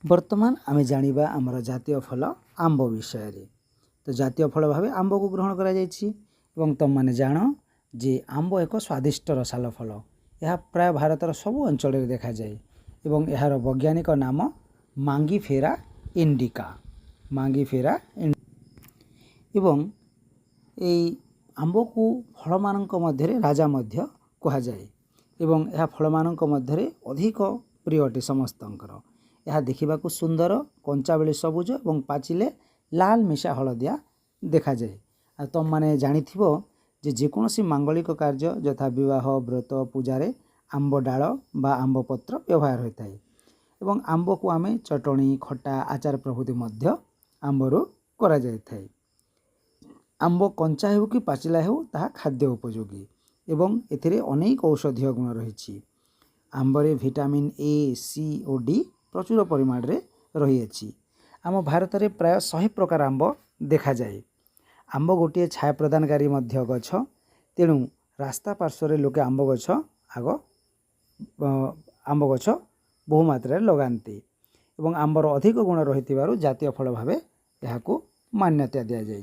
बर्तमान आमे जानिबा आमर जातीय फल आंब विषय। तो जातीय फल भाव आंब को ग्रहण करा जायछि एवं तुम माने जान जे आंब एक स्वादिष्ट रसाल फल। यह प्राय भारतर सबु अंचल में देखा जाए एवं यार वैज्ञानिक नाम मांगीफेरा इंडिका। मांगीफेरा एवं ए आंब को फल मानक मध्य राजा मध्य कहा जाए एवं यह फल मानक मध्य अधिक प्रिय अटे समस्तंकर। यह देखा सुंदर कंचा बेले सबुज और पाचिले लाल मिशा हलदिया देखा जाए। तुम माने जानिथिबो जे जेकोसी मांगलिक कार्य यथा विवाह व्रत पूजारे आंब डाल बा आंब पत्र व्यवहार होता है एवं आंब को आमे चटणी खटा आचार प्रभृति मध्य आंबरू करा जाए। आंब कंचा हो कि पाचिला हो ताहा खाद्य उपयोगी एवं एथिरे अनेक औषधीय गुण रही। आंबरे विटामिन ए सी और डी प्रचुर परिमाण रे रही अछि। आम भारत में प्राय 100 प्रकार आंब देखा जाए। आंब गोटे छाया प्रदानकारी मध्य गछ, तेणु रास्ता पार्श्व लोके आंब गछ आंब गछ बहु मात्रा लगाते एवं आंबर अधिक गुण रही जातीय फल भाव यह मान्यता दि जाए।